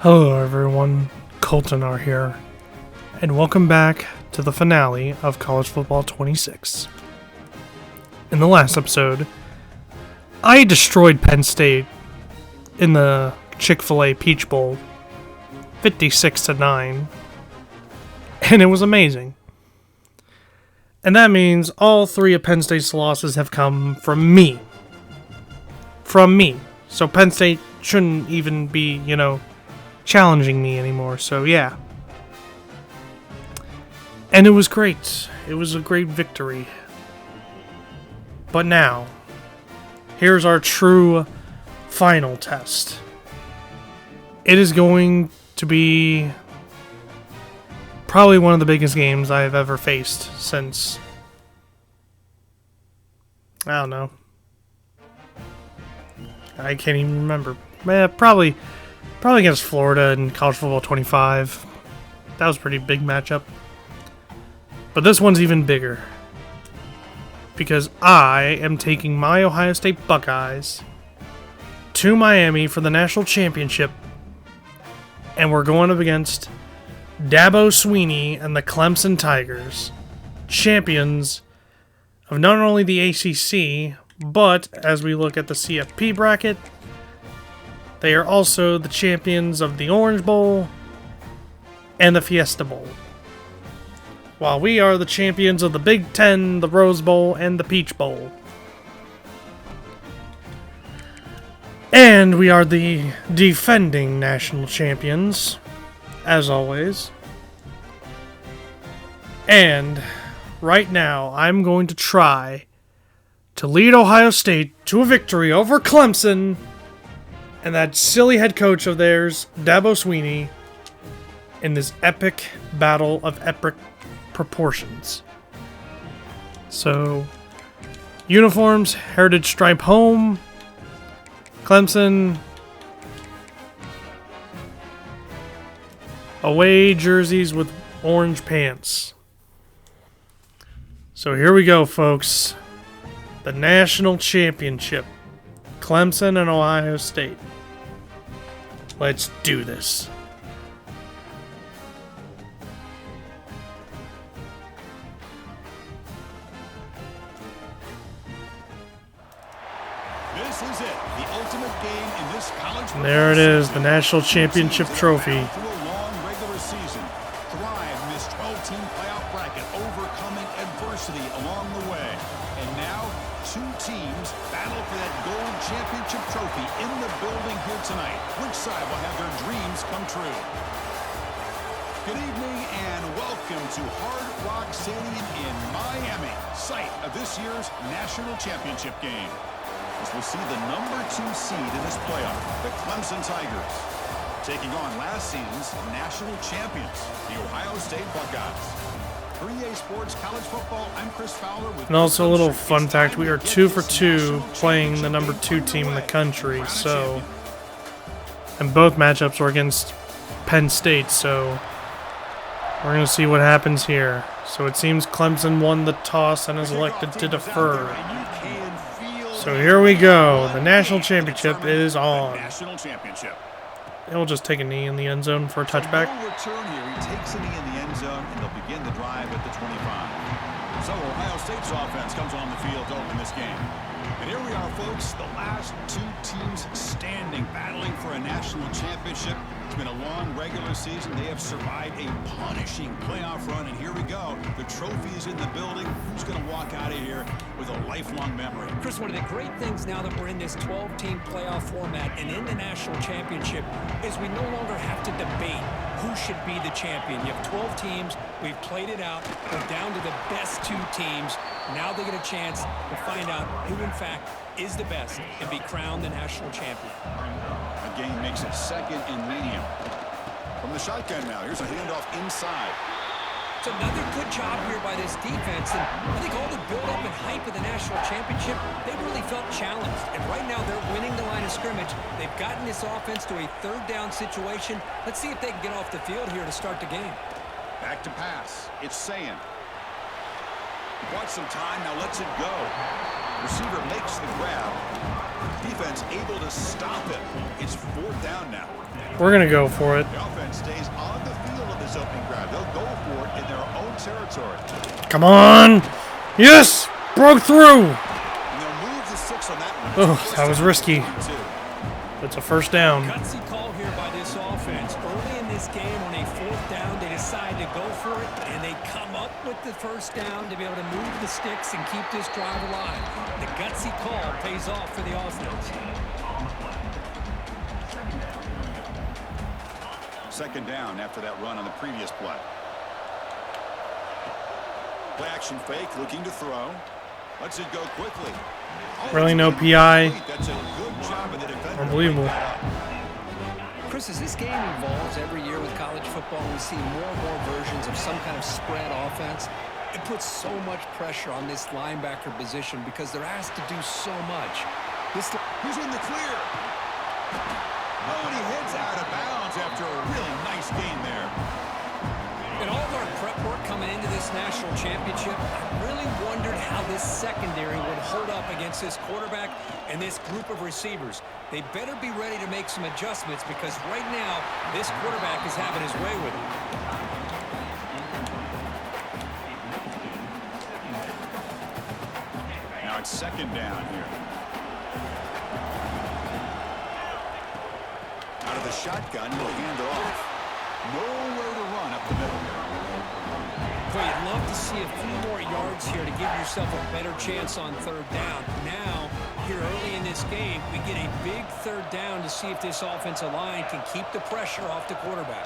Hello everyone, Colton R here, and welcome back to the finale of College Football 26. In the last episode, I destroyed Penn State in the Chick-fil-A Peach Bowl, 56-9, and it was amazing. And that means all three of Penn State's losses have come from me. So Penn State shouldn't even be, challenging me anymore, so yeah. And it was great. It was a great victory. But now, here's our true final test. It is going to be probably one of the biggest games I have ever faced since, I don't know. I can't even remember. Probably against Florida in College Football 25. That was a pretty big matchup. But this one's even bigger. Because I am taking my Ohio State Buckeyes to Miami for the national championship. And we're going up against Dabo Swinney and the Clemson Tigers, champions of not only the ACC, but as we look at the CFP bracket, they are also the champions of the Orange Bowl and the Fiesta Bowl, while we are the champions of the Big Ten, the Rose Bowl, and the Peach Bowl. And we are the defending national champions, as always. And right now, I'm going to try to lead Ohio State to a victory over Clemson and that silly head coach of theirs, Dabo Swinney, in this epic battle of epic proportions. So, uniforms, heritage stripe home, Clemson, away jerseys with orange pants. So here we go, folks. The national championship. Clemson and Ohio State. Let's do this. This is it, the ultimate game in this college football. There it is, the national championship trophy. Through a long regular season, thrive in this 12-team playoff bracket, overcoming adversity along the way. And now, two teams battle for that gold championship trophy in the building here tonight. Which side will have their dreams come true? Good evening and welcome to Hard Rock Stadium in Miami, site of this year's national championship game. As we'll see the number 2 seed in this playoff, the Clemson Tigers, taking on last season's national champions, the Ohio State Buckeyes. 3A Sports College Football, I'm Chris Fowler. And also a little fun fact, we are 2 for 2 playing the number 2 team in the country, so... And both matchups were against Penn State, so... We're going to see what happens here. So it seems Clemson won the toss and is elected to defer. So here we go. The national championship is on. He'll just take a knee in the end zone for a touchback. No return here. He takes a knee in the end zone, and they'll begin the drive at the 25. So Ohio State's offense comes on the field to open this game. And here we are, folks, the last 2 teams standing, battling for a national championship. It's been a long regular season. They have survived a punishing playoff run, and here we go. The trophy is in the building. Who's going to walk out of here with a lifelong memory? Chris, one of the great things now that we're in this 12-team playoff format and in the national championship is we no longer have to debate who should be the champion. You have 12 teams. We've played it out. We're down to the best 2 teams. Now they get a chance to find out who, in fact, is the best and be crowned the national champion. The game makes it second and medium. From the shotgun now, here's a handoff inside. It's another good job here by this defense, and I think all the build-up and hype of the national championship, they really felt challenged. And right now, they're winning the line of scrimmage. They've gotten this offense to a third-down situation. Let's see if they can get off the field here to start the game. Back to pass. It's Sand. Bought some time, now lets it go. Receiver makes the grab. Defense able to stop it. It's 4th down now. We're going to go for it. The offense stays on the field of this opening drive. They'll go for it in their own territory. Come on. Yes. Broke through. And they'll move the 6 on that one. Oh, that was risky. It's a first down. Gutsy call here by this offense. Early in this game, on a 4th down, they decide to go for it, and they come up with the first down to be able to move the sticks and keep this drive alive. The gutsy call pays off for the offense. 2nd down after that run on the previous play. Play action fake, looking to throw. Lets it go quickly. Really no PI. That's a good job of the defender. Unbelievable. Chris, as this game evolves every year with college football, we see more and more versions of some kind of spread offense. It puts so much pressure on this linebacker position because they're asked to do so much. Who's in the clear? Oh, and he heads out of bounds after a really nice gain there. In all of our prep work coming into this national championship, I really wondered how this secondary would hold up against this quarterback and this group of receivers. They better be ready to make some adjustments because right now, this quarterback is having his way with it. Now it's 2nd down here. Out of the shotgun, he'll hand it off. Nowhere to run up the middle. Boy, you'd love to see a few more yards here to give yourself a better chance on 3rd down. Now, here early in this game, we get a big 3rd down to see if this offensive line can keep the pressure off the quarterback.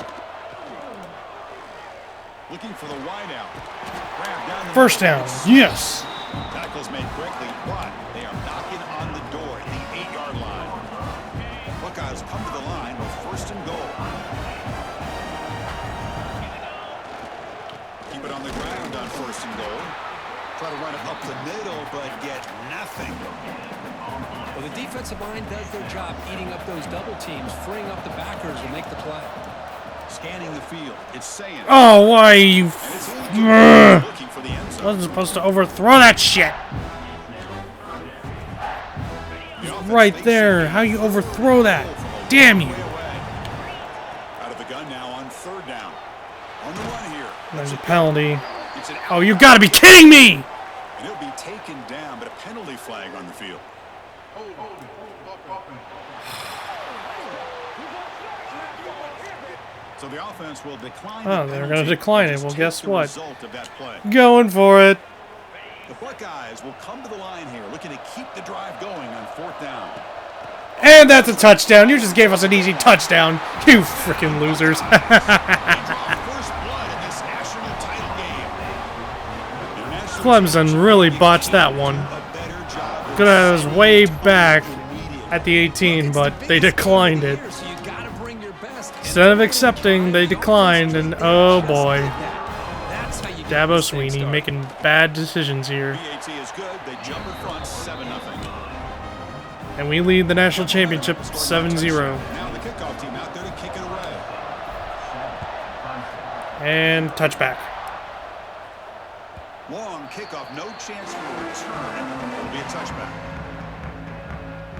Looking for the wideout. Down the First down. Yes. Tackles made quickly, but they are knocking on the door at the 8-yard line. Buckeyes come to the line with 1st and goal. Keep it on the ground on 1st and goal. Try to run it up the middle, but get nothing. Well, the defensive line does their job eating up those double teams. Freeing up the backers will make the play. Scanning the field. It's saying. Oh, why you... Looking for the end zone. Wasn't supposed to overthrow that shit. Right there. How you overthrow that? Damn you. Out of the gun now on 3rd down. On the run here. There's a penalty. Oh, you gotta be kidding me! And it'll be taken down, but a penalty flag on the field. So the offense will decline. Oh, they're going to decline it. Well, guess what? Play. Going for it. The Buckeyes will come to the line here, looking to keep the drive going on 4th down. And that's a touchdown. You just gave us an easy touchdown. You freaking losers. First blood in this national title game. Clemson really botched that one. Could have was way back at the 18, but they declined it. Instead of accepting, they declined, and oh boy. Dabo Swinney making bad decisions here. And we lead the national championship 7-0. Now the kickoff team out there to kick it away. And touchback. Long kickoff, no chance for a return. It'll be a touchback.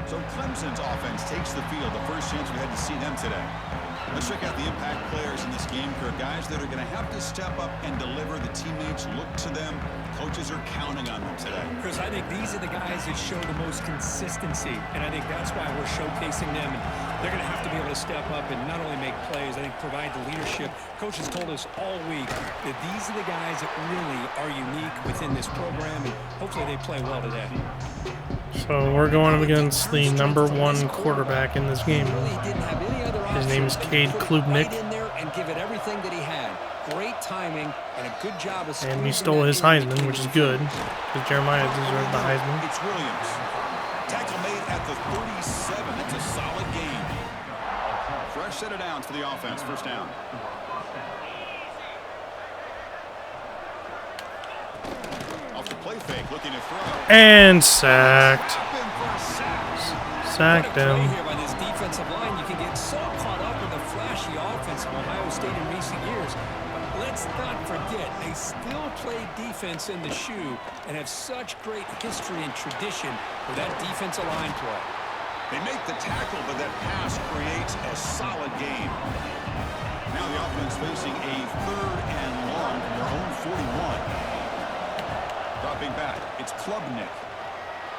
So Clemson's offense takes the field. The first chance we had to see them today. Let's check out the impact players in this game, Kurt. Guys that are going to have to step up and deliver. The teammates look to them. Coaches are counting on them today. Chris, I think these are the guys that show the most consistency, and I think that's why we're showcasing them. And they're going to have to be able to step up and not only make plays, I think provide the leadership. Coaches told us all week that these are the guys that really are unique within this program, and hopefully they play well today. So we're going up against the #1 quarterback in this game. His name is Cade Klubnik. And give it everything that he had. Great timing and a good job of and he stole his Heisman, which is good, because Jeremiah deserved the Heisman. It's Williams. Tackle made at the 37. It's a solid game. Fresh set of downs for the offense. First down. Off the play fake, looking to throw. And sacked. Sacked him. By this defensive line, you can get so caught up in the flashy offense of Ohio State in recent years. But let's not forget, they still play defense in the shoe and have such great history and tradition with that defensive line play. They make the tackle, but that pass creates a solid game. offense facing a 3rd and long from their own 41. Dropping back, it's Klubnik.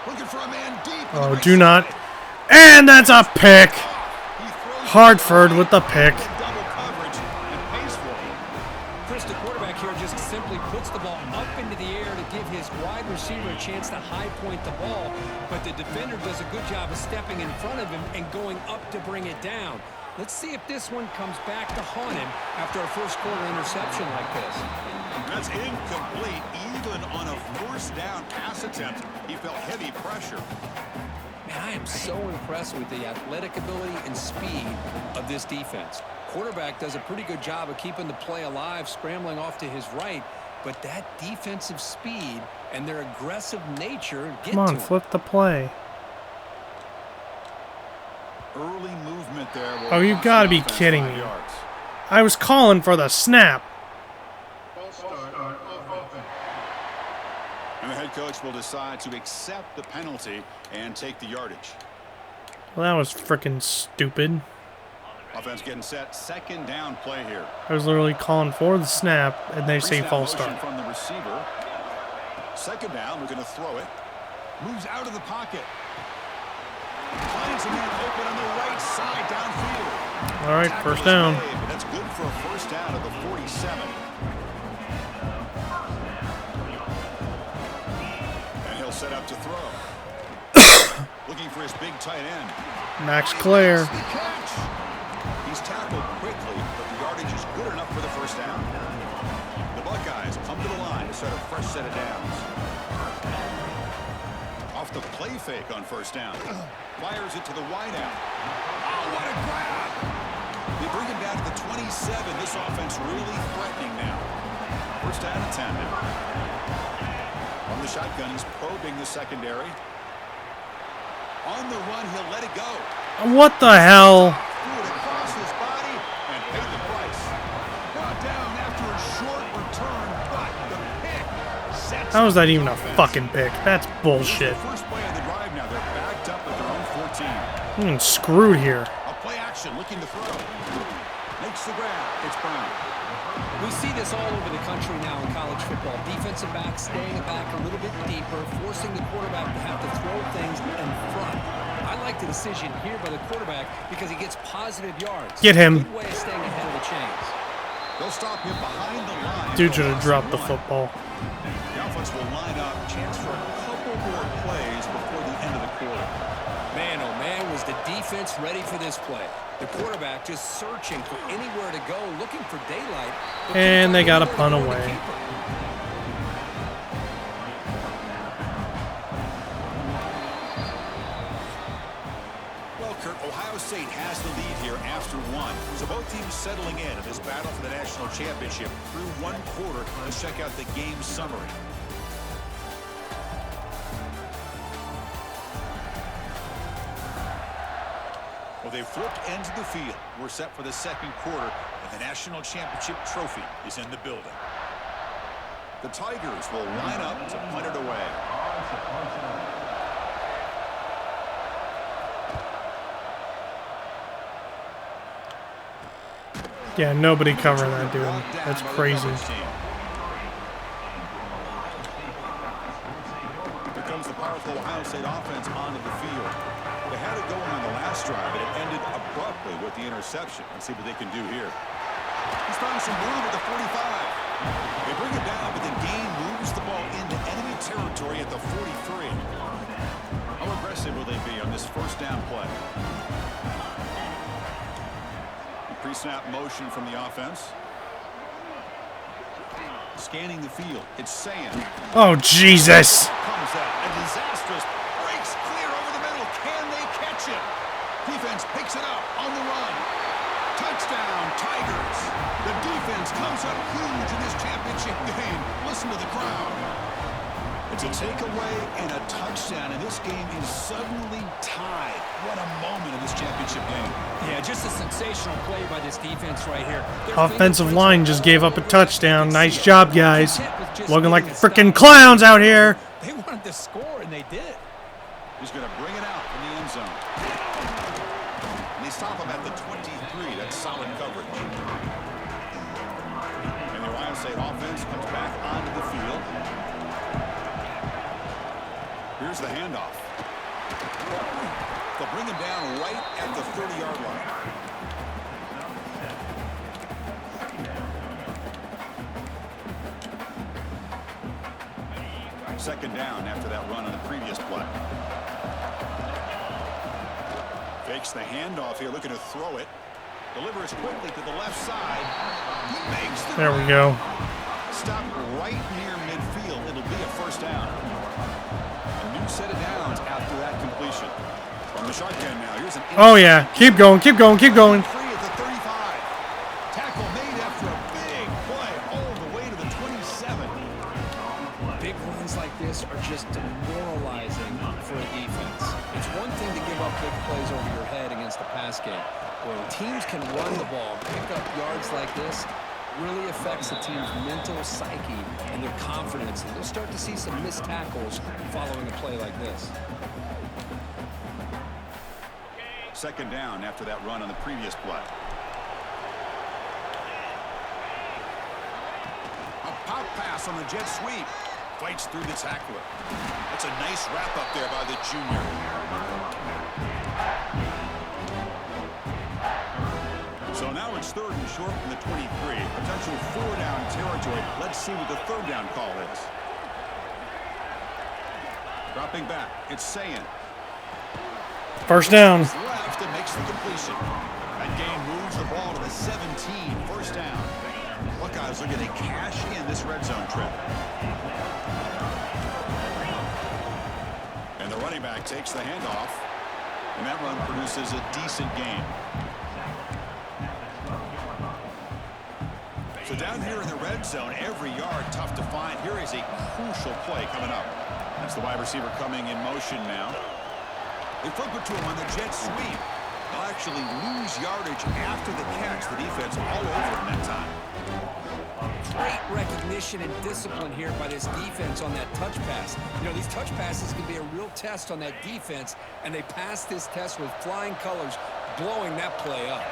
Looking for a man deep. Oh, do not. And that's a pick. Hartford with the pick. Double coverage and pays for it. Chris, the quarterback here just simply puts the ball up into the air to give his wide receiver a chance to high point the ball, but the defender does a good job of stepping in front of him and going up to bring it down. Let's see if this one comes back to haunt him after a first quarter interception like this. That's incomplete. Even on a first down pass attempt, he felt heavy pressure. Man, I am so impressed with the athletic ability and speed of this defense. Quarterback does a pretty good job of keeping the play alive, scrambling off to his right, but that defensive speed and their aggressive nature get Come on, to him. flip the play. Early movement there. Oh, you gotta be kidding me. I was calling for the snap. And the head coach will decide to accept the penalty and take the yardage. Well, that was freaking stupid. Offense getting set. 2nd down play here. I was literally calling for the snap, and they say Pre-snap false motion start. from the receiver. 2nd down. We're going to throw it. Moves out of the pocket. Finds a man open on the right side downfield. All right, Tackle first is down. made. That's good for a first down at the 47. And he'll set up to throw. Looking for his big tight end. Max Clare. Makes the catch. He's tackled quickly, but the yardage is good enough for the first down. The Buckeyes come to the line to start a fresh set of downs. Off the play fake on first down. Fires it to the wideout. Oh, what a grab! They bring him down to the 27. This offense really threatening now. First down and 10 now. From the shotgun, he's probing the secondary. On the run, he'll let it go. What the hell? Threw it across his body and paid the price. Brought down after a short return, but the pick sets. How is that even a fucking pick? That's bullshit. First play of the drive now. They're backed up at their own 14. I'm getting screwed here. A play action looking to throw. Makes the grab. It's Brown. We see this all over the country now in college football. Defensive backs staying back a little bit deeper, forcing the quarterback to have to throw things in front. I like the decision here by the quarterback because he gets positive yards. Get him. Good way of staying ahead of the chains. They'll stop him behind the line. Dude should have dropped the football. The offense will line up. Chance for a couple more plays before the end of the quarter. Man, oh man, was the defense ready for this play. The quarterback just searching for anywhere to go, looking for daylight. And they got a punt away. Well, Kurt, Ohio State has the lead here after one. So both teams settling in this battle for the national championship through one quarter. Let's check out the game summary. Well, they've flipped ends of the field. We're set for the second quarter, and the national championship trophy is in the building. The Tigers will line up to punt it away. Yeah, nobody covering that dude. That's crazy. Here comes the powerful Ohio State offense onto the field. They had it going on the last drive, but it ended abruptly with the interception. Let's see what they can do here. He's finding some room at the 45. They bring it down, but the game moves the ball into enemy territory at the 43. How aggressive will they be on this first down play? Pre-snap motion from the offense. Scanning the field. It's Sand. Oh, Jesus. Comes out. A disastrous breaks clear over the middle. Can they catch it? Defense picks it up on the run. Touchdown, Tigers. The defense comes up huge in this championship game. Listen to the crowd. It's a takeaway and a touchdown, and this game is suddenly tied. What a moment in this championship game. Yeah, just a sensational play by this defense right here. Offensive line just gave up a touchdown. Nice job, guys. Looking like freaking clowns out here. They wanted to score, and they did. He's going to bring it out from the end zone. And they stop him at the 23. That's solid coverage. State offense comes back onto the field. Here's the handoff. They'll bring him down right at the 30-yard line. Second down after that run on the previous play. Fakes the handoff here, looking to throw it. Delivers quickly to the left side. He makes the There we go. Stop right near midfield. It'll be a first down. A new set of downs after that completion. From the shotgun now. Here's an Oh, yeah. Keep going, keep going, keep going. free at the 35. Tackle made after a big play all the way to the 27. Big runs like this are just demoralizing for a defense. It's one thing to give up big plays over your head against the pass game. When teams can run the ball, pick up yards like this, really affects the team's mental psyche and their confidence. And you'll start to see some missed tackles following a play like this. Second down after that run on the previous play. A pop pass on the jet sweep. Fights through the tackler. That's a nice wrap up there by the junior. So now it's third and short from the 23. Potential 4-down territory. Let's see what the third down call is. Dropping back. It's Sayin. First down. Left and makes the completion. That game moves the ball to the 17. First down. Buckeyes looking to cash in this red zone trip. And the running back takes the handoff. And that run produces a decent gain. So down here in the red zone, every yard tough to find. Here is a crucial play coming up. That's the wide receiver coming in motion now. They flip it to him on the jet sweep. They'll actually lose yardage after the catch. The defense all over him that time. Great recognition and discipline here by this defense on that touch pass. You know, these touch passes can be a real test on that defense, and they pass this test with flying colors, blowing that play up.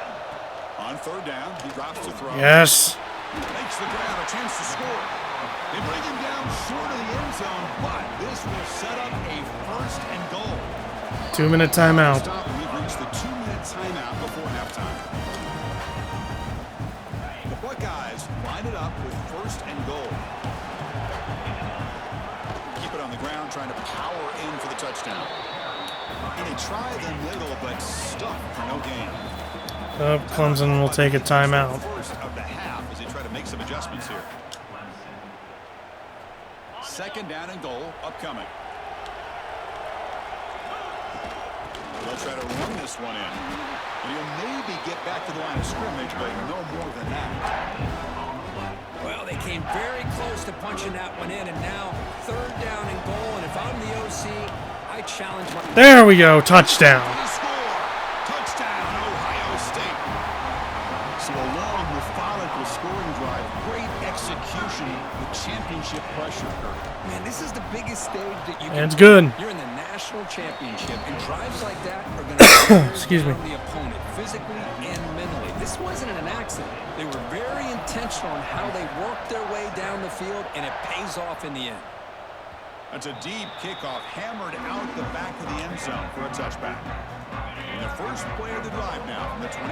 On third down, he drops to throw. Yes. Makes the grab, a chance to score. They bring him down short of the end zone, but this will set up a first and goal. 2-minute timeout. Stop, and we've reached the 2-minute timeout before halftime. The Buckeyes line it up with first and goal. Keep it on the ground, trying to power in for the touchdown. And they try the middle, but stuck for no gain. Clemson will take a timeout. First of the half as they try to make some adjustments here. Second down and goal upcoming. They'll try to run this one in. And he'll maybe get back to the line of scrimmage, but no more than that. Well, they came very close to punching that one in, and now third down and goal. And if I'm the OC, I challenge my... There we go. Touchdown. Score! Touchdown, Ohio State. So a long, methodical scoring drive. Great execution with championship pressure. Man, this is the biggest stage that you can... And it's good. You're in the national championship, and drives like that are going to Excuse me. the opponent physically and mentally. This wasn't an accident. They were very intentional on how they worked their way down the field, and it pays off in the end. That's a deep kickoff, hammered out the back of the end zone for a touchback. And the first play of the drive now from the 25.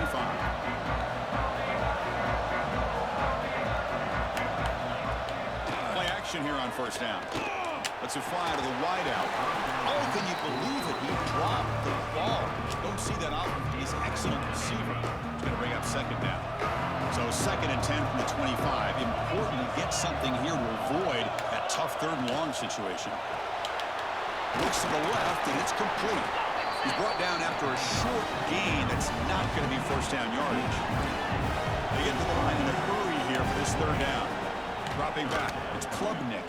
Play action here on first down. Let's it fly to the wideout. Oh, can you believe it? He dropped the ball. Don't see that often. He's an excellent receiver. He's going to bring up second down. So second and 10 from the 25. Important to get something here to avoid that tough third and long situation. Looks to the left, and it's complete. He's brought down after a short gain. That's not going to be first down yardage. They get to the line in a hurry here for this third down. Dropping back, it's Klubnik.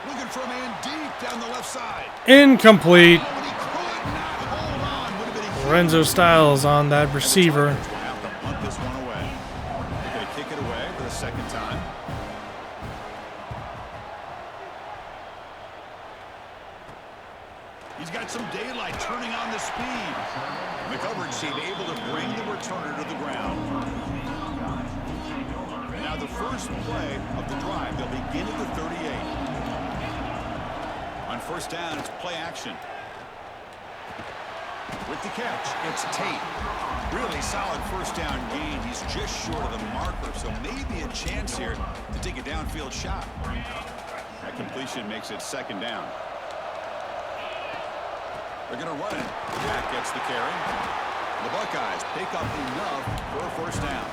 Looking for a man deep down the left side. Incomplete. Oh, but he could not hold on. Would have been a Lorenzo Styles on that receiver. We'll have to punt this one away. They're going to kick it away for the second time. He's got some daylight turning on the speed. The coverage team able to bring the returner to the ground. And now Now the first play of the drive, they'll begin at the 38. On first down, it's play action. With the catch, it's Tate. Really solid first down gain. He's just short of the marker, so maybe a chance here to take a downfield shot. That completion makes it second down. They're going to run it. Jack gets the carry. The Buckeyes pick up enough for a first down.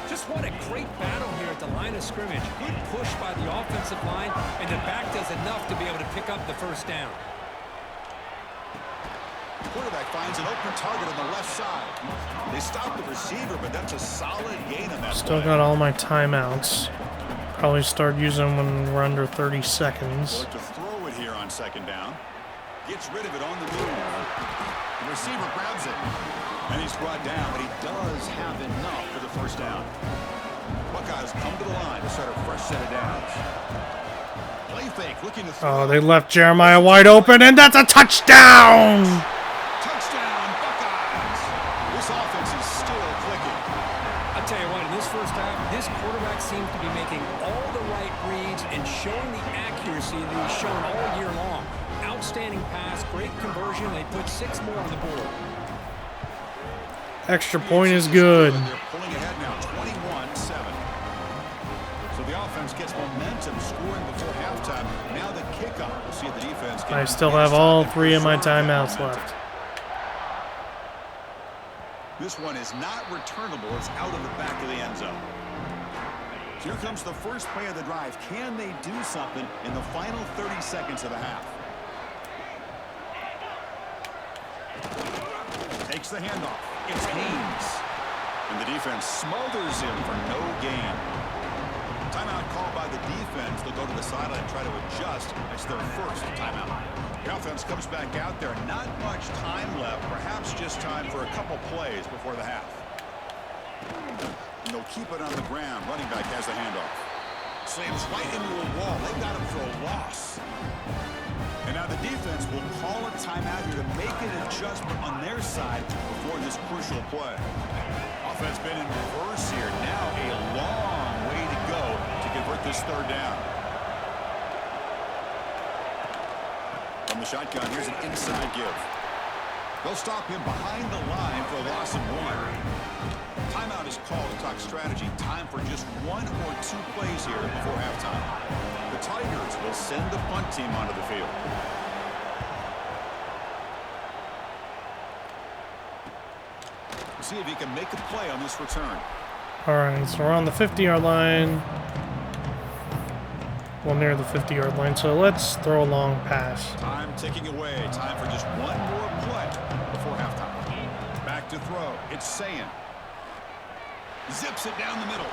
Just what a great battle here at the line of scrimmage. Good push by the offensive line, and the back does enough to be able to pick up the first down. The quarterback finds an open target on the left side. They stop the receiver, but that's a solid gain on that Still play. got all my timeouts. Probably start using them when we're under 30 seconds. Look to throw it here on second down. Gets rid of it on the move. The receiver grabs it. And he's brought down, but he does have enough for the first down. Buckeyes come to the line to start a fresh set of downs. Play fake, looking to throw. Oh, they left Jeremiah wide open, and that's a touchdown! Touchdown, Buckeyes. This offense is still clicking. I'll tell you what, in this first half, this quarterback seems to be making all the right reads and showing the accuracy that he's shown all year long. Outstanding pass, great conversion. They put 6 more on the board. Extra point is good. They're pulling ahead now, 21-7. So the offense gets momentum, scoring before halftime. Now the kickoff. We'll see if the defense can. I still have all 3 of my timeouts left. This one is not returnable. It's out of the back of the end zone. So here comes the first play of the drive. Can they do something in the final 30 seconds of the half? Takes the handoff. It's Haynes. And the defense smothers him for no gain. Timeout called by the defense. They'll go to the sideline and try to adjust. That's their first timeout. The offense comes back out there. Not much time left. Perhaps just time for a couple plays before the half. And they'll keep it on the ground. Running back has the handoff. Slams right into a wall. They got him for a loss. And now the defense will call a timeout here to make an adjustment on their side before this crucial play. Offense been in reverse here. Now a long way to go to convert this third down. From the shotgun, here's an inside give. They'll stop him behind the line for a loss of 1. Timeout is called to talk strategy. Time for just 1 or 2 plays here before halftime. The Tigers will send the punt team onto the field. See if he can make a play on this return. All right, so we're on the 50-yard line. Well, near the 50-yard line, so let's throw a long pass. Time ticking away. Time for just 1 more play before halftime. Back to throw. It's Sayin. Zips it down the middle.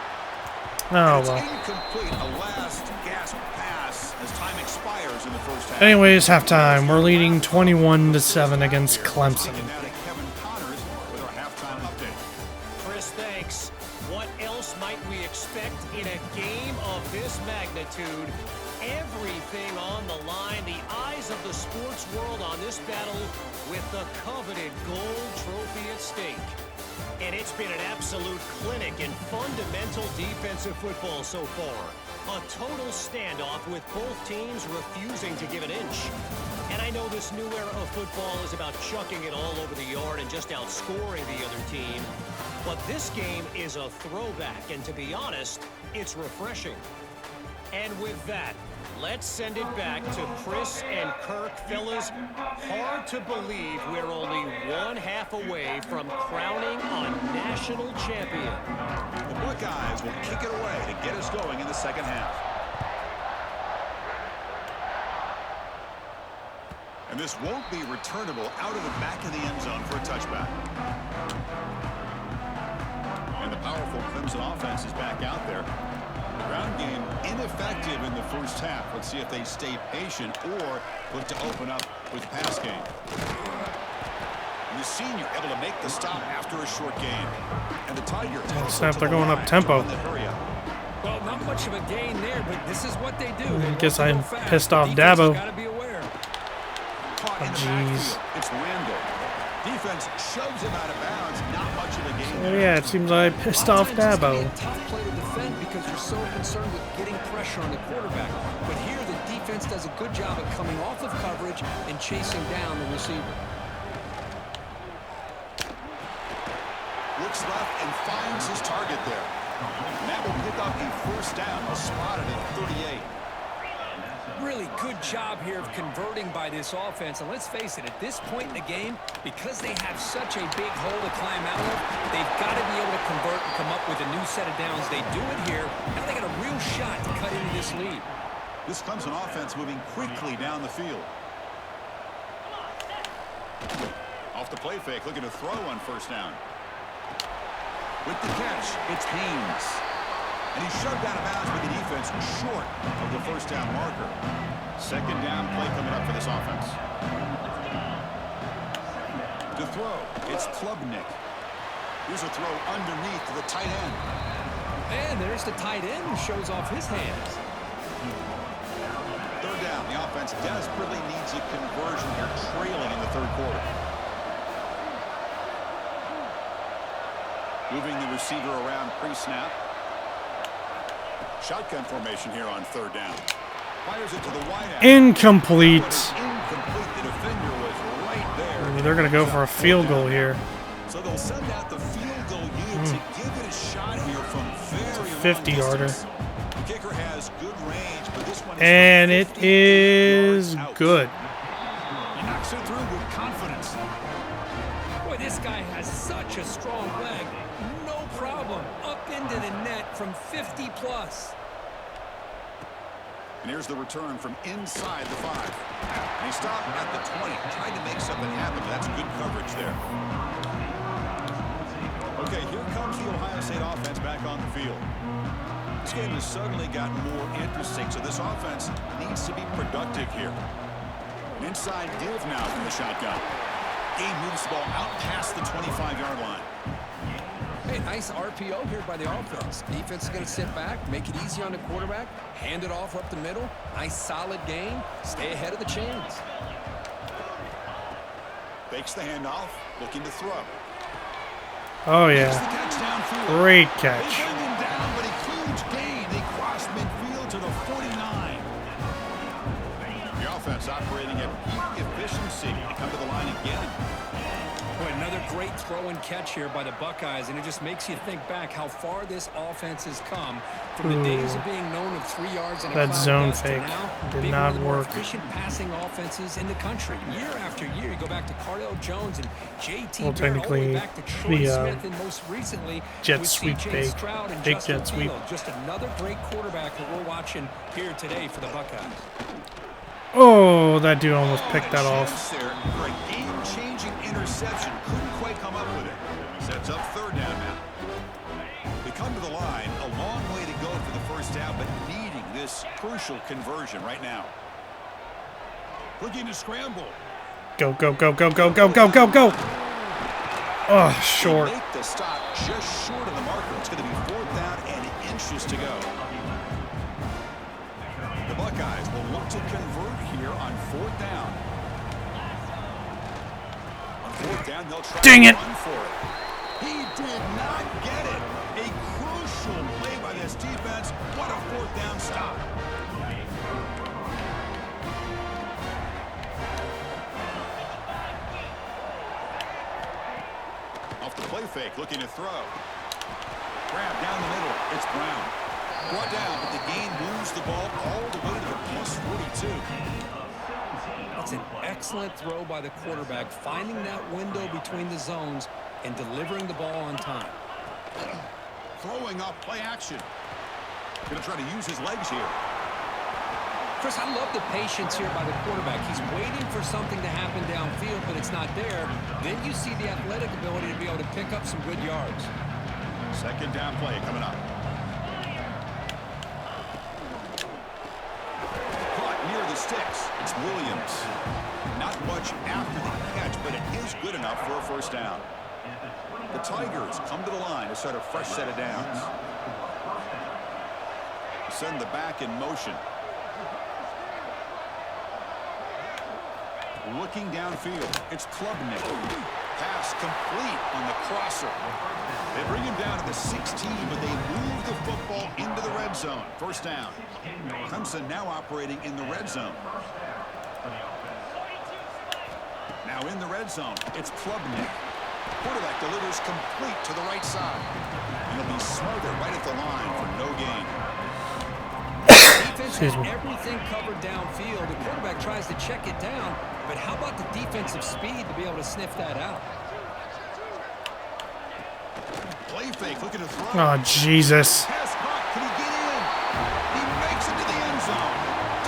Oh, It's well. incomplete. A last gasp pass as time expires in the first half. Anyways, halftime. We're leading 21-7 against Clemson. Now to Kevin Connors with our halftime update. Chris, thanks. What else might we expect in a game of this magnitude? Everything on the line. The eyes of the sports world on this battle with the coveted gold trophy at stake. And it's been an absolute clinic in fundamental defensive football so far. A total standoff with both teams refusing to give an inch. And I know this new era of football is about chucking it all over the yard and just outscoring the other team. But this game is a throwback, and to be honest, it's refreshing. And with that, let's send it back to Chris and Kirk. Fellas, hard to believe we're only 1 half away from crowning a national champion. The Buckeyes will kick it away to get us going in the second half. And this won't be returnable out of the back of the end zone for a touchback. And the powerful Clemson offense is back out there. The ground game ineffective in the first half. Let's see if they stay patient or look to open up with the pass game. And the senior able to make the stop after a short gain. And the Tigers Snap, they're going up tempo. Well, not much of a gain there, but this is what they do. They I guess want to I'm go fast. pissed off Defense has Dabo. gotta be aware. Caught in the jeez. backfield. It's Randall. Defense shoves him out of bounds. Not much of a gain. Oh, yeah, it seems I pissed off Dabo. It's tough play to defend because you're so concerned with getting pressure on the quarterback. But here the defense does a good job of coming off of coverage and chasing down the receiver. Looks left and finds his target there. And that will pick up a first down. Spotted at 38. Really good job here of converting by this offense. And let's face it, at this point in the game, because they have such a big hole to climb out of, they've got to be able to convert and come up with a new set of downs. They do it here. Now they got a real shot to cut into this lead. This Clemson offense moving quickly down the field. Off the play fake, looking to throw on first down. With the catch, it's Haynes. And he's shoved out of bounds with the defense short of the first down marker. Second down play coming up for this offense. To throw, it's Klubnik. Here's a throw underneath to the tight end. And there's the tight end who shows off his hands. Third down, the offense desperately needs a conversion here, trailing in the third quarter. Moving the receiver around pre-snap. Shotgun formation here on third down. Fires it to the wideout. Incomplete. Incomplete. The defender was right there. They're going to go for a field goal here. So they'll send out the field goal unit to give it a shot here from very long 50-yarder. distance. The kicker has good range, but this one is And it is good. He knocks it through with confidence. Boy, this guy has such a strong leg. No problem. Up into the net from 50 plus. And here's the return from inside the 5. And he stopped at the 20, trying to make something happen. That's good coverage there. Okay, here comes the Ohio State offense back on the field. This game has suddenly gotten more interesting, so this offense needs to be productive here. An inside give now from the shotgun. Game moves the ball out past the 25-yard line. Hey, nice RPO here by the offense. Defense is going to sit back, make it easy on the quarterback, hand it off up the middle. Nice solid game. Stay ahead of the chains. Fakes the handoff, looking to throw. Oh, yeah. Great They catch. bring him down, but a huge gain. They cross midfield to the 49. The offense operating at peak efficiency. They come to the line again. Boy, another great throw and catch here by the Buckeyes, and it just makes you think back how far this offense has come from the days of being known of 3 yards and a That cloud zone dust to fake now did being not one of the more work. efficient passing offenses in the country. Year after year, you go back to Cardell Jones and J.T. Well, Barrett, all the way technically, back to Troy the, Smith, and most recently jet with sweep C.J. fake. Stroud and Big Justin jet sweep. Fields. Just another great quarterback that we're watching here today for the Buckeyes. Oh, that dude almost picked that off. There for a game-changing interception. Couldn't quite come up with it. Sets up third down now. They come to the line. A long way to go for the first down, but needing this crucial conversion right now. Looking to scramble. Go, go, go, go, go, go, go, go, go. Oh, short. They make the stop just short of the marker. It's going to be fourth down and inches to go. The Buckeyes will look to convert here on fourth down. On fourth down, they'll try Dang to it. run for it. He did not get it. A crucial play by this defense. What a fourth down stop. Off the play fake, looking to throw. Grab down the middle. It's Brown. Brought down, but the gain moves the ball all the way to the plus 42. That's an excellent throw by the quarterback, finding that window between the zones and delivering the ball on time. Throwing off play action. Going to try to use his legs here. Chris, I love the patience here by the quarterback. He's waiting for something to happen downfield, but it's not there. Then you see the athletic ability to be able to pick up some good yards. Second down play coming up. Caught near the sticks. It's Williams. Not much after the catch, but it is good enough for a first down. The Tigers come to the line to start a fresh set of downs. Send the back in motion. Looking downfield, it's Klubnik. Pass complete on the crosser. They bring him down to the 16, but they move the football into the red zone. First down. Clemson now operating in the red zone. Now in the red zone, it's Klubnik. Quarterback delivers complete to the right side. And he'll be smothered right at the line for no gain. Defense has everything covered downfield. The quarterback tries to check it down, but how about the defensive speed to be able to sniff that out? Play fake, looking to throw. Oh, Jesus. Pass caught. Can he get in? He makes it to the end zone.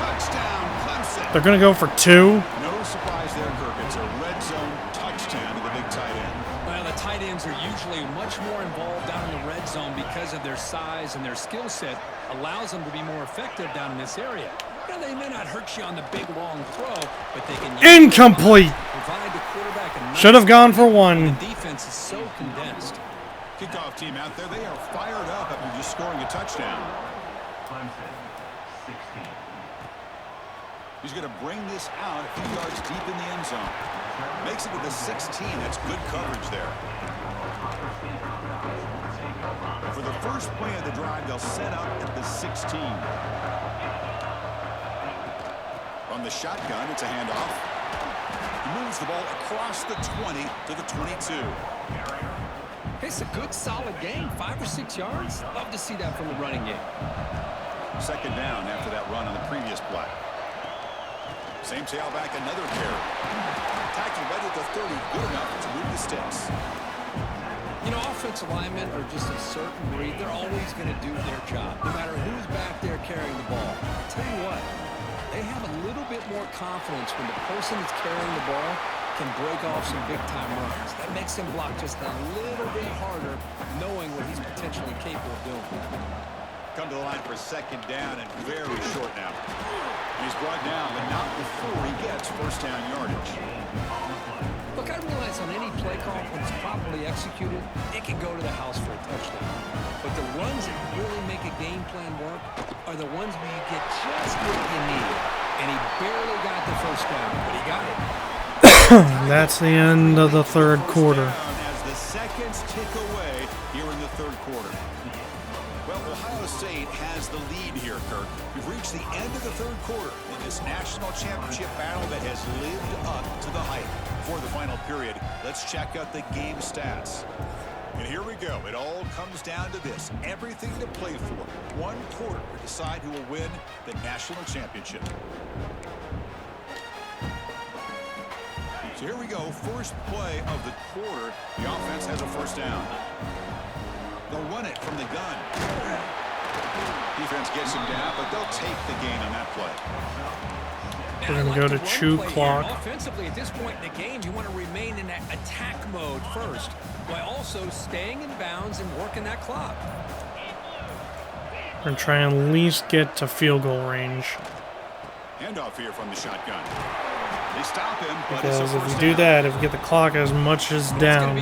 Touchdown, Clemson. They're going to go for 2. No surprise there, Kirk. It's a red zone touchdown to the big tight end. Well, the tight ends are usually much more involved down in the red zone because of their size and their skill set allows them to be more effective down in this area. Now, they may not hurt you on the big, long throw, but they can Incomplete. provide the quarterback a nice Should have gone for 1. The defense is so condensed. Kickoff team out there. They are fired up after just scoring a touchdown. He's going to bring this out a few yards deep in the end zone. Makes it to the 16. That's good coverage there. For the first play of the drive, they'll set up at the 16. From the shotgun, it's a handoff. He moves the ball across the 20 to the 22. It's a good, solid game. 5 or 6 yards. Love to see that from the running game. Second down after that run on the previous play. Same tailback, another carry. Tackling right at the 30, good enough to move the sticks. You know, offensive linemen are just a certain breed. They're always going to do their job, no matter who's back there carrying the ball. I'll tell you what, they have a little bit more confidence when the person that's carrying the ball can break off some big-time runs. That makes him block just a little bit harder, knowing what he's potentially capable of doing. Come to the line for second down and very short now. He's brought down, but not before he gets first down yardage. Look, I realize on any play call, when it's properly executed, it can go to the house for a touchdown. But the runs that really make a game plan work are the ones where you get just what you need. And he barely got the first down, but he got it. That's the end of the third quarter. As the seconds tick away here in the third quarter. Well, Ohio State has the lead here, Kirk. We've reached the end of the third quarter in this national championship battle that has lived up to the hype. For the final period, let's check out the game stats. And here we go. It all comes down to this. Everything to play for. One quarter to decide who will win the national championship. So here we go. First play of the quarter. The offense has a first down. They'll run it from the gun. Defense gets him down, but they'll take the gain on that play. We're going to go to chew clock. Offensively, at this point in the game, you want to remain in that attack mode first, while also staying in bounds and working that clock. We're going to try and at least get to field goal range. Handoff here from the shotgun. They stop him, but Because if we do that, if we get the clock as much as down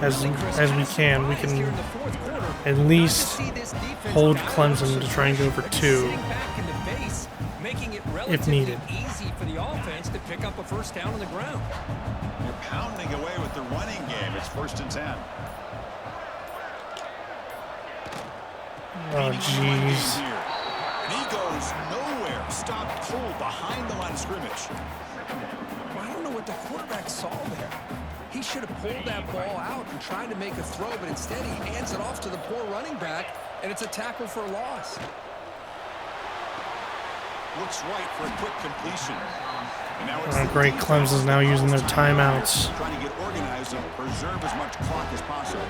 as we can at least hold Clemson to try and go for 2 if needed. Easy for the offense to pick up a first down on the ground. You're pounding away with the running game. It's 1st and 10. Oh, jeez. And he goes nowhere. Stop cold behind the line of scrimmage. Well, I don't know what the quarterback saw there. He should have pulled that ball out and tried to make a throw, but instead he hands it off to the poor running back, and it's a tackle for a loss. Looks right for a quick completion. And now it's Great, Clemson's now using their timeouts. Trying to get organized and preserve as much clock as possible.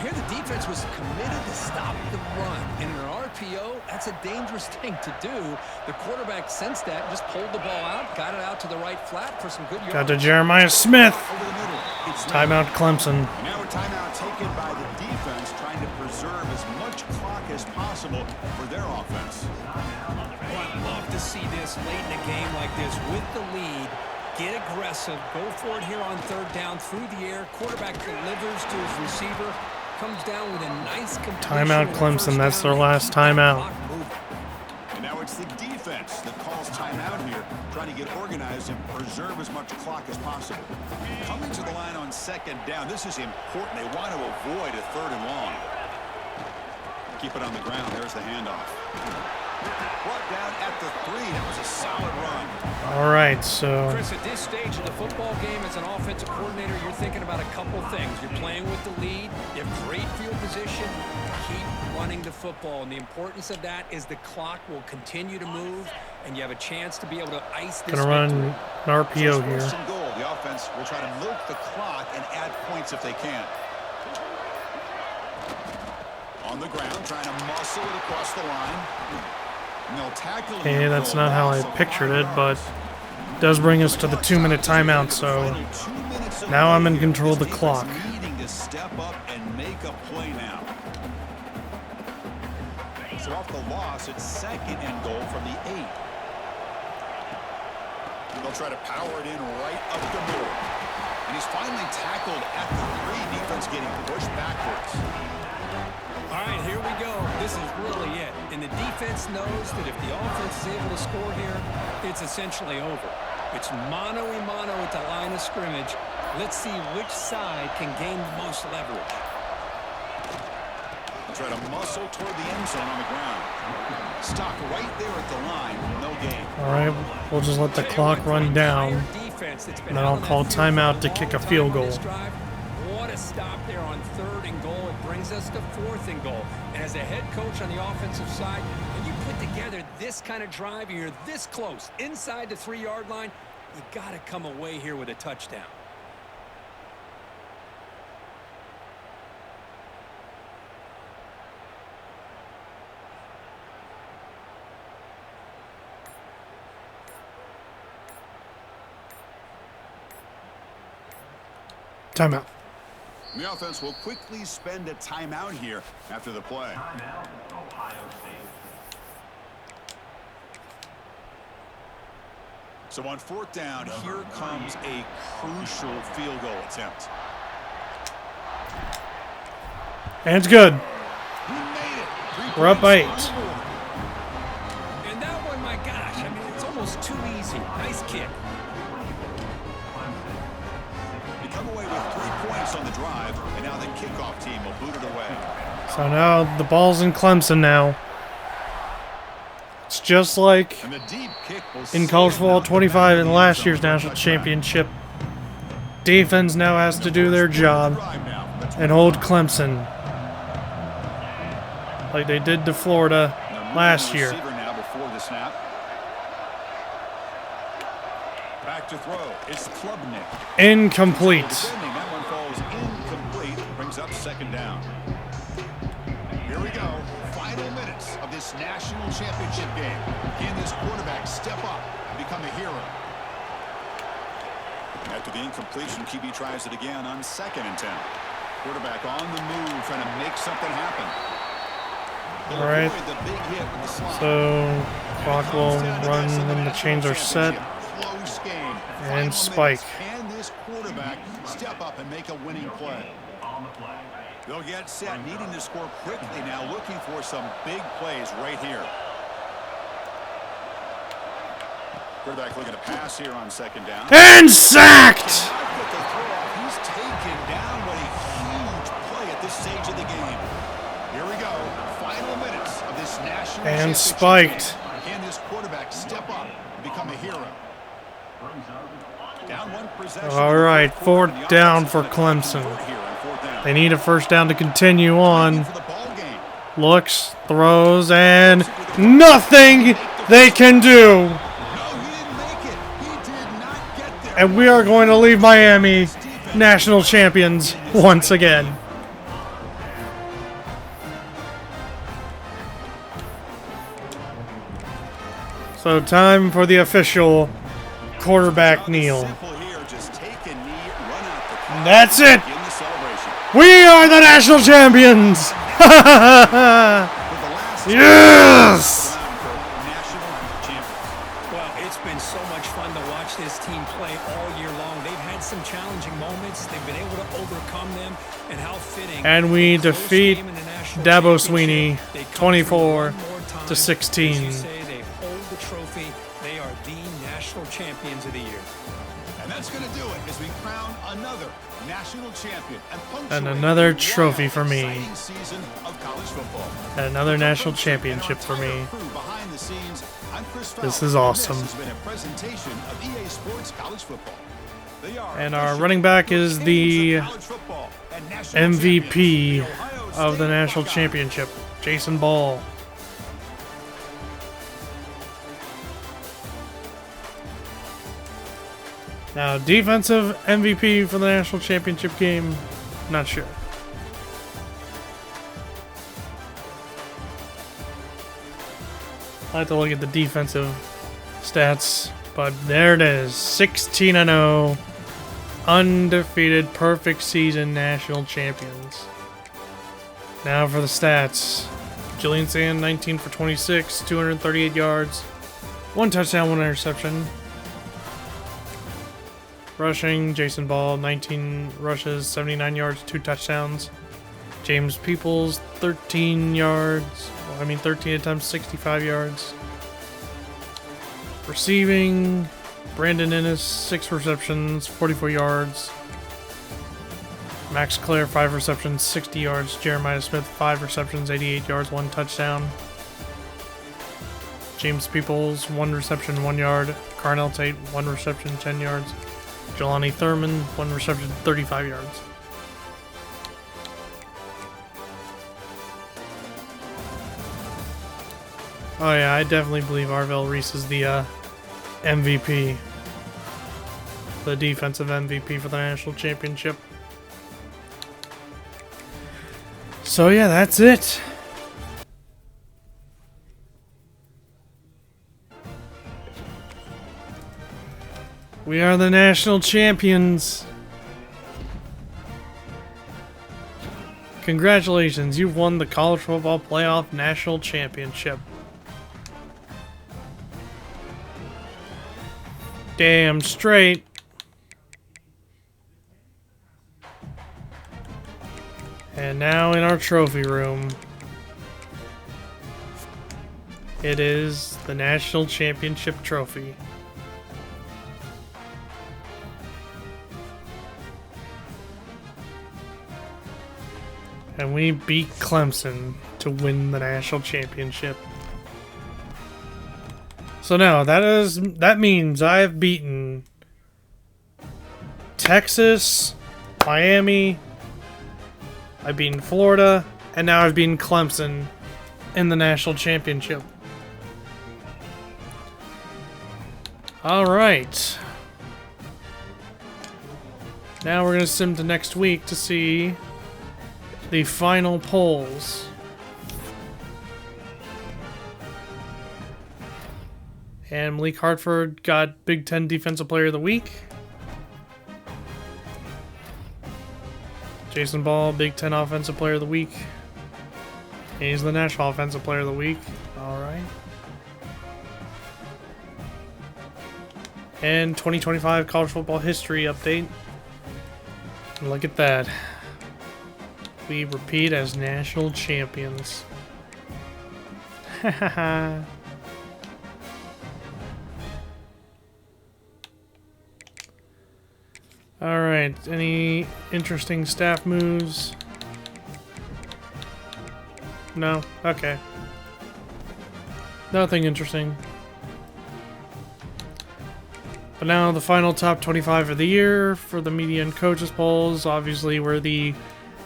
Here the defense was committed to stop the run. And in an RPO, that's a dangerous thing to do. The quarterback sensed that, just pulled the ball out, got it out to the right flat for some good yards. Got to Jeremiah Smith. Over the middle. It's Timeout Clemson. now a timeout taken by the defense, trying to preserve as much clock as possible for their offense. Well, I'd love to see this late in a game like this with the lead. Get aggressive. Go for it here on third down through the air. Quarterback delivers to his receiver. Comes down with a nice completion. Timeout Clemson. That's their last timeout. And now it's the defense that calls timeout here, trying to get organized and preserve as much clock as possible. Coming to the line on second down, this is important. They want to avoid a 3rd and long. Keep it on the ground. There's the handoff. Brought down at the 3. That was a solid run. All right, so Chris, at this stage of the football game, as an offensive coordinator, you're thinking about a couple things. You're playing with the lead. You have great field position. Keep running the football. And the importance of that is the clock will continue to move, and you have a chance to be able to ice this gonna run victory. an RPO here. First and goal. The offense will try to milk the clock and add points if they can. On the ground, trying to muscle it across the line. And they'll tackle him. Okay, that's not how I pictured it, but it does bring us to the 2-minute timeout, so now I'm in control of the clock. Needing to step up and make a play now. So off the loss, it's 2nd and goal from the 8. They'll try to power it in right up the middle. And he's finally tackled at the 3. Defense getting pushed backwards. All right, here we go. This is really it. And the defense knows that if the offense is able to score here, it's essentially over. It's mano-a-mano at the line of scrimmage. Let's see which side can gain the most leverage. Try to muscle toward the end zone on the ground. Stop right there at the line. No gain. All right, we'll just let the clock run down, and then I'll call timeout to kick a field goal. What a stop there on 3rd and goal. It brings us to 4th and goal. And as a head coach on the offensive side, when you put together this kind of drive, you're this close inside the 3-yard line, you got to come away here with a touchdown. Timeout. The offense will quickly spend a timeout here after the play. Timeout, Ohio State. So on 4th down, here comes a crucial field goal attempt. And it's good. He made it. We're up by 8. And that one, my gosh, I mean, it's almost too easy. Nice kick. They come away with 3 points on the drive, and now the kickoff team will boot it away. So now the ball's in Clemson now. It's just like And the deep kick will in college football 25 in last year's national championship. Defense now has to do their job and hold Clemson like they did to Florida last year. Now before the snap. Back to throw. It's Klubnik. Incomplete. Defending, that one falls incomplete. Brings up 2nd down. Here we go. Final minutes of this national championship game. Can this quarterback step up and become a hero? After the incompletion, QB tries it again on 2nd and 10. Quarterback on the move, trying to make something happen. All right. So clock will run when the chains are set. And spike. Can this quarterback step up and make a winning play? They'll get set, needing to score quickly now, looking for some big plays right here. Quarterback looking to pass here on 2nd down. And sacked! He's taken down. What a huge play at this stage of the game. Here we go. Final minutes of this national And championship spiked. game. Can this quarterback step up and become a hero? Down 1 possession. All right, 4th down for Clemson. They need a 1st down to continue on. Looks, throws, and nothing they can do. And we are going to leave Miami national champions once again. So time for the official quarterback kneel. That's it. We are the national champions. Yes. Well, it's been so much fun to watch this team play all year long. They've had some challenging moments. They've been able to overcome them, and how fitting. And we defeat Dabo Swinney 24-16. They hold the trophy. They are the national champion And another trophy for me. exciting season of college football. And another national championship for me. Behind the scenes, I'm Chris This Fowler, is awesome. This has been a presentation of EA Sports College Football. They are And our running back is the college football and national MVP champions, the Ohio of the State national Buckeyes. championship, Jason Ball. Now, defensive MVP for the national championship game, not sure. I have to look at the defensive stats, but there it is, 16-0, undefeated, perfect season national champions. Now for the stats. Julian Sand, 19 for 26, 238 yards, 1 touchdown, 1 interception. Rushing, Jason Ball, 19 rushes, 79 yards, 2 touchdowns. James Peoples, 13 attempts, 65 yards. Receiving, Brandon Innes, 6 receptions, 44 yards. Max Clare, 5 receptions, 60 yards. Jeremiah Smith, 5 receptions, 88 yards, 1 touchdown. James Peoples, 1 reception, 1 yard. Carnell Tate, 1 reception, 10 yards. Jelani Thurman, 1 reception, 35 yards. Oh yeah, I definitely believe Arvell Reese is the MVP. The defensive MVP for the national championship. So yeah, that's it. We are the national champions. Congratulations, you've won the College Football Playoff National Championship. Damn straight. And now in our trophy room, it is the National Championship Trophy. And we beat Clemson to win the national championship. So now that means I've beaten Texas, Miami, I've beaten Florida, and now I've beaten Clemson in the national championship. Alright. Now we're going to sim to next week to see the final polls. And Malik Hartford got Big Ten Defensive Player of the Week. Jason Ball, Big Ten Offensive Player of the Week. And he's the National Offensive Player of the Week. Alright. And 2025 College Football History Update. Look at that. We repeat as national champions. Hahaha. Alright, any interesting staff moves? No? Okay. Nothing interesting. But now the final top 25 of the year for the media and coaches polls. Obviously, we're the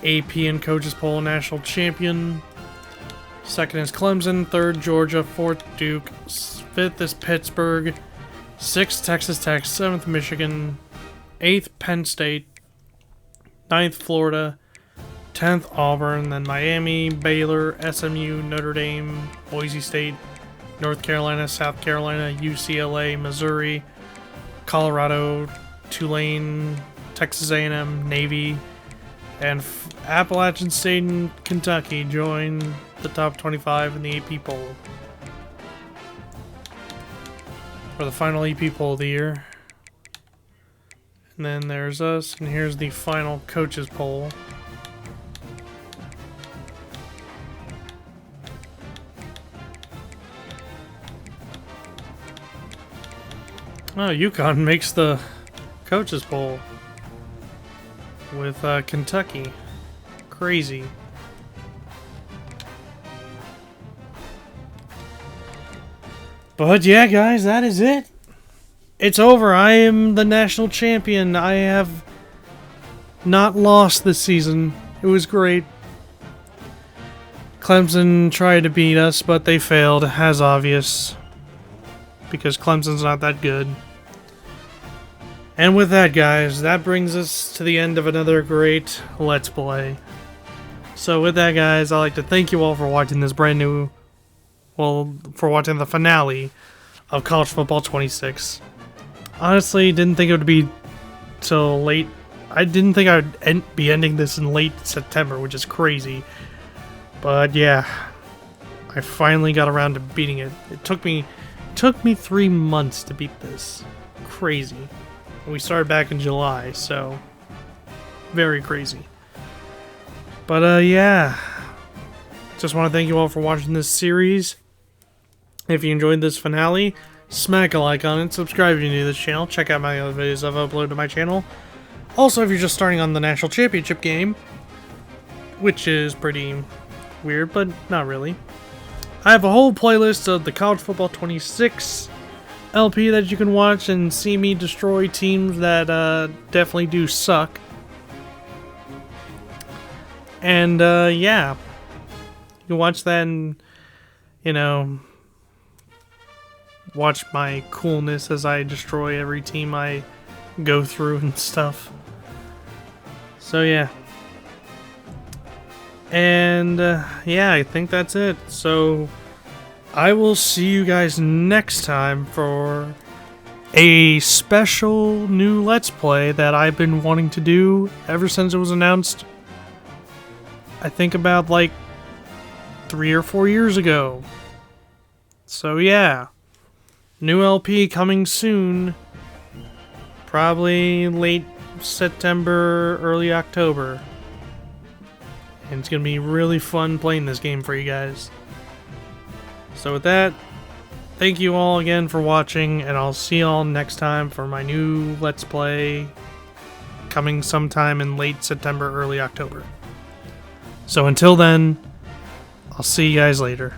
AP and coaches poll national champion. Second is Clemson, third Georgia, fourth Duke, fifth is Pittsburgh, sixth Texas Tech, seventh Michigan, 8th Penn State, 9th Florida, 10th Auburn, then Miami, Baylor, SMU, Notre Dame, Boise State, North Carolina, South Carolina, UCLA, Missouri, Colorado, Tulane, Texas A&M, Navy, and Appalachian State and Kentucky join the top 25 in the AP poll. For the final AP poll of the year. And then there's us, and here's the final coaches poll. Oh, UConn makes the coaches poll. with Kentucky. Crazy. But yeah, guys, that is it. It's over. I am the national champion. I have not lost this season. It was great. Clemson tried to beat us, but they failed, as obvious. Because Clemson's not that good. And with that, guys, that brings us to the end of another great Let's Play. So with that, guys, I'd like to thank you all for watching this brand new... Well, for watching the finale of College Football 26. Honestly, didn't think it would be till late... I didn't think I would be ending this in late September, which is crazy. But yeah, I finally got around to beating it. It took me 3 months to beat this. Crazy. We started back in July, so very crazy. But yeah, just want to thank you all for watching this series. If you enjoyed this finale, smack a like on it, subscribe if you're new to this channel, check out my other videos I've uploaded to my channel. Also, if you're just starting on the National Championship game, which is pretty weird, but not really. I have a whole playlist of the College Football 26 LP that you can watch and see me destroy teams that definitely do suck. And yeah, you can watch that and, you know, watch my coolness as I destroy every team I go through and stuff. So yeah. And yeah, I think that's it. So I will see you guys next time for a special new Let's Play that I've been wanting to do ever since it was announced. I think about like 3 or 4 years ago. So yeah, new LP coming soon. Probably late September, early October. And it's going to be really fun playing this game for you guys. So with that, thank you all again for watching, and I'll see you all next time for my new Let's Play coming sometime in late September, early October. So until then, I'll see you guys later.